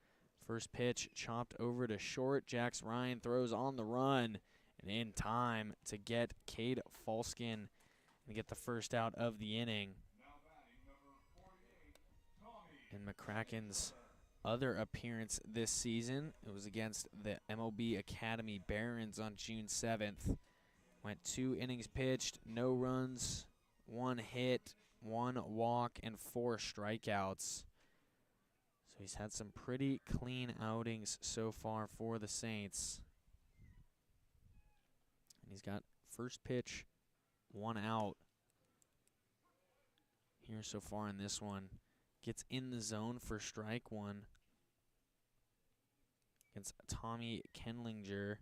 First pitch chopped over to short. Jax Ryan throws on the run, and in time to get Cade Falskin and get the first out of the inning. In McCracken's other appearance this season, it was against the MLB Academy Barons on June 7th. Went 2 innings pitched, no runs, 1 hit, 1 walk, and 4 strikeouts. So he's had some pretty clean outings so far for the Saints. And he's got first pitch, 1 out here so far in this one. Gets in the zone for strike 1 against Tommy Kenlinger.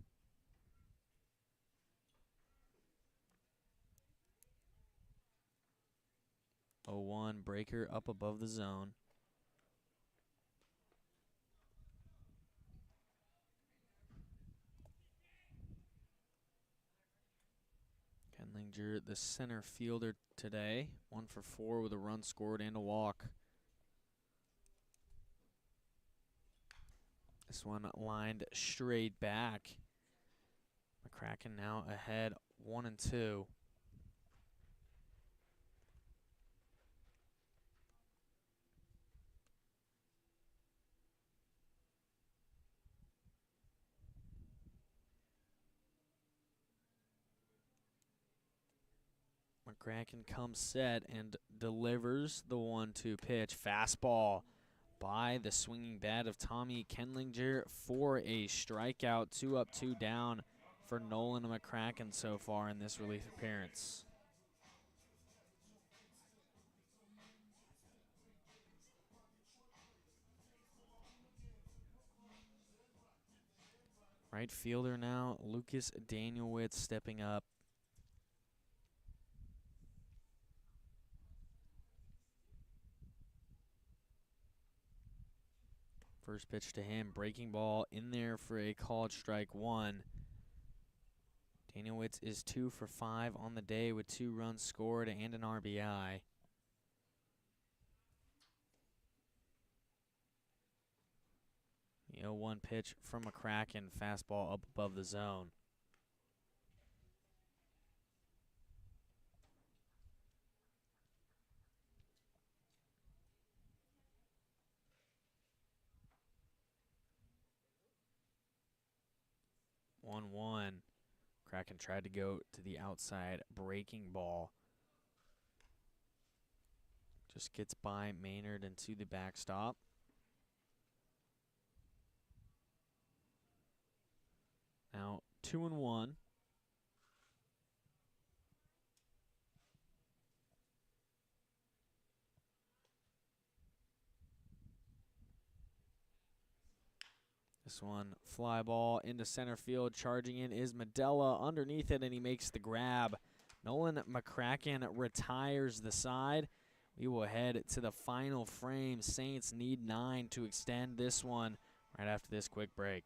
Oh, 1 breaker up above the zone. Kenlinger, the center fielder today, 1 for 4 with a run scored and a walk. This one lined straight back. McCracken now ahead 1-2. McCracken comes set and delivers the 1-2 pitch. Fastball by the swinging bat of Tommy Kenlinger for a strikeout. 2 up, 2 down for Nolan McCracken so far in this relief appearance. Right fielder now, Lucas Danielwitz stepping up. First pitch to him, breaking ball in there for a called strike 1. Danielwitz is 2 for 5 on the day with 2 runs scored and an RBI. The 0-1 pitch from McCracken, fastball up above the zone. One. Kraken tried to go to the outside, breaking ball. Just gets by Maynard into the backstop. Now 2-1. This one, fly ball into center field. Charging in is Medella underneath it, and he makes the grab. Nolan McCracken retires the side. We will head to the final frame. Saints need 9 to extend this one right after this quick break.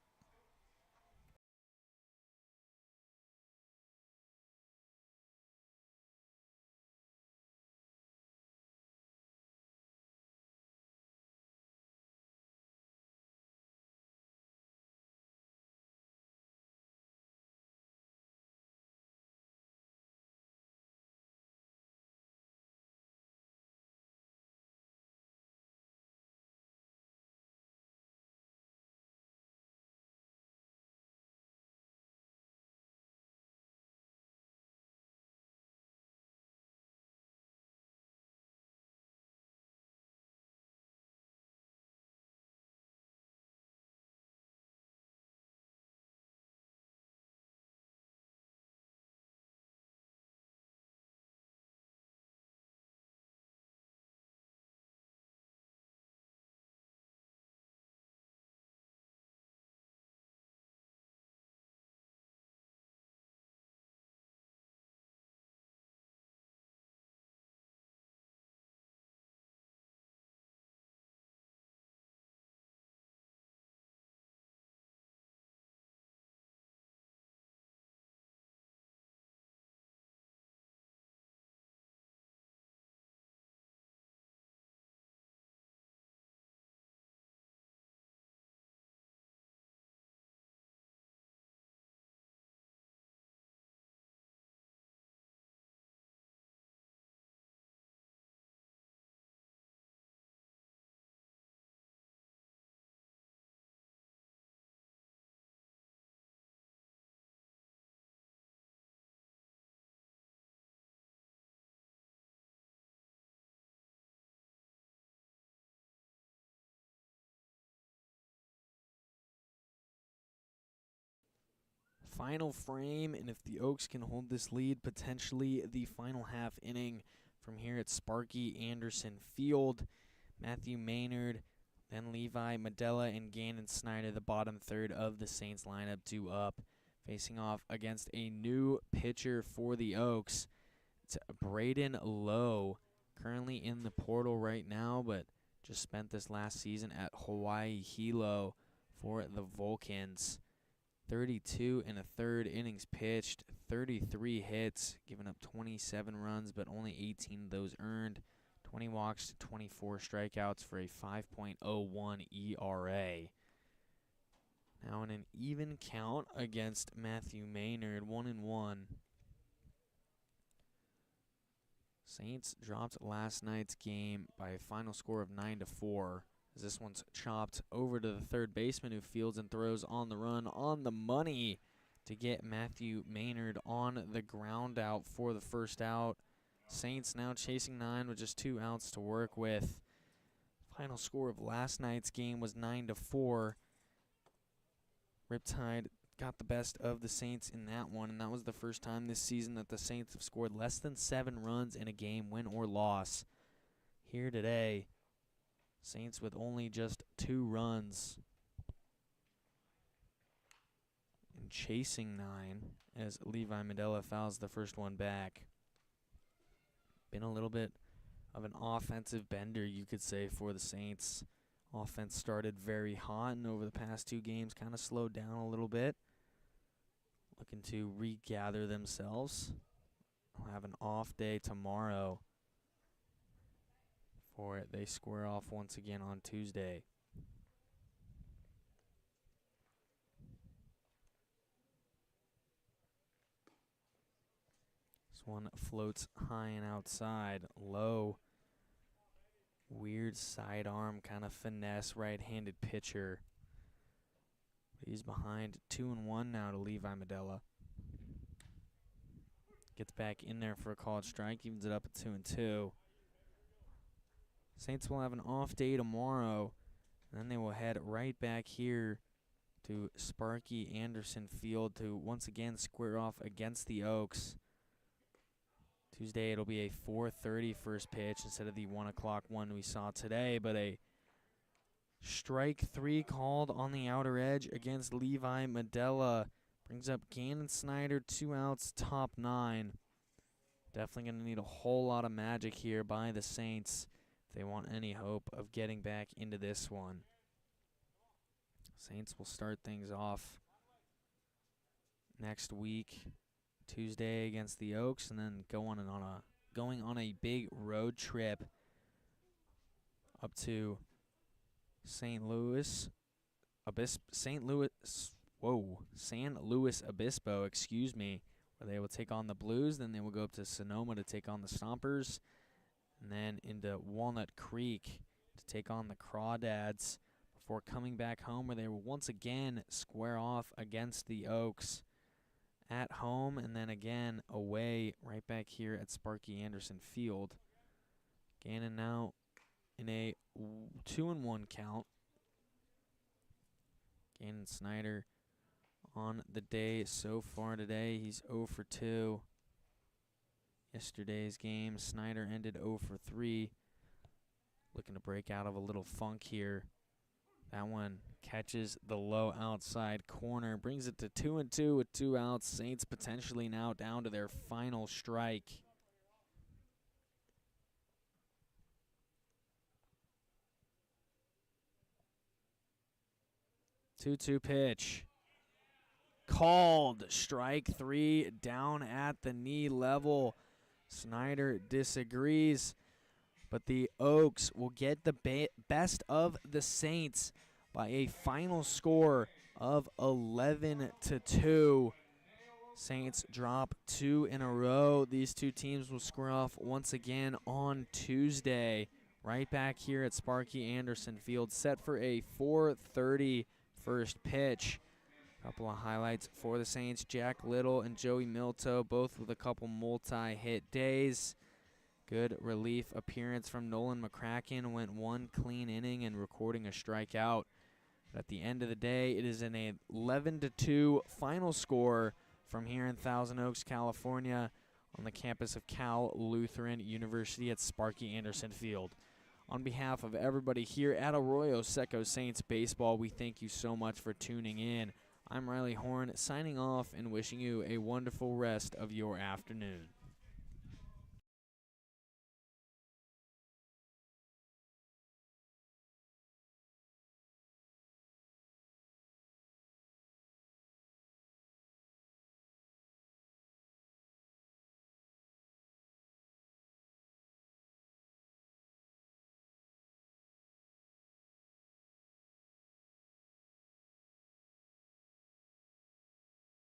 final frame, and if the Oaks can hold this lead, potentially the final half inning from here at Sparky Anderson Field. Matthew Maynard, then Levi Medella, and Gannon Snyder, the bottom third of the Saints lineup, due up, facing off against a new pitcher for the Oaks. It's Braden Lowe, currently in the portal right now, but just spent this last season at Hawaii Hilo for the Vulcans. 32 and a third innings pitched, 33 hits, giving up 27 runs, but only 18 of those earned. 20 walks to 24 strikeouts for a 5.01 ERA. Now in an even count against Matthew Maynard, 1-1. Saints dropped last night's game by a final score of 9-4. As this one's chopped over to the third baseman, who fields and throws on the run on the money to get Matthew Maynard on the ground out for the first out. Saints now chasing 9 with just 2 outs to work with. Final score of last night's game was 9-4. Riptide got the best of the Saints in that one, and that was the first time this season that the Saints have scored less than 7 runs in a game, win or loss. Here today, Saints with only just 2 runs and chasing 9 as Levi Medella fouls the first one back. Been a little bit of an offensive bender, you could say, for the Saints. Offense started very hot, and over the past 2 games kind of slowed down a little bit. Looking to regather themselves. They'll have an off day tomorrow for it. They square off once again on Tuesday. This one floats high and outside. Low, weird sidearm kind of finesse right-handed pitcher. He's behind 2-1 now to Levi Medella. Gets back in there for a called strike, evens it up at 2-2. Saints will have an off day tomorrow, and then they will head right back here to Sparky Anderson Field to once again square off against the Oaks. Tuesday it'll be a 4:30 first pitch instead of the 1 o'clock one we saw today, but a strike 3 called on the outer edge against Levi Medella. Brings up Gannon Snyder, 2 outs, top 9. Definitely going to need a whole lot of magic here by the Saints if they want any hope of getting back into this one. Saints will start things off next week, Tuesday against the Oaks, and then going on a big road trip up to San Luis Obispo, excuse me, where they will take on the Blues. Then they will go up to Sonoma to take on the Stompers, and then into Walnut Creek to take on the Crawdads before coming back home, where they will once again square off against the Oaks at home, and then again away right back here at Sparky Anderson Field. Gannon now in a 2-1 count. Gannon Snyder on the day so far today. He's 0 for 2. Yesterday's game, Snyder ended 0 for 3. Looking to break out of a little funk here. That one catches the low outside corner, brings it to 2-2 with 2 outs. Saints potentially now down to their final strike. Two-two pitch. Called. Strike 3 down at the knee level. Snyder disagrees, but the Oaks will get the best of the Saints by a final score of 11-2. Saints drop 2 in a row. These 2 teams will square off once again on Tuesday, right back here at Sparky Anderson Field, set for a 4:30 first pitch. Couple of highlights for the Saints: Jack Little and Joey Milto, both with a couple multi-hit days. Good relief appearance from Nolan McCracken, went 1 clean inning and recording a strikeout. But at the end of the day, it is an 11-2 final score from here in Thousand Oaks, California, on the campus of Cal Lutheran University at Sparky Anderson Field. On behalf of everybody here at Arroyo Seco Saints Baseball, we thank you so much for tuning in. I'm Riley Horn, signing off and wishing you a wonderful rest of your afternoon.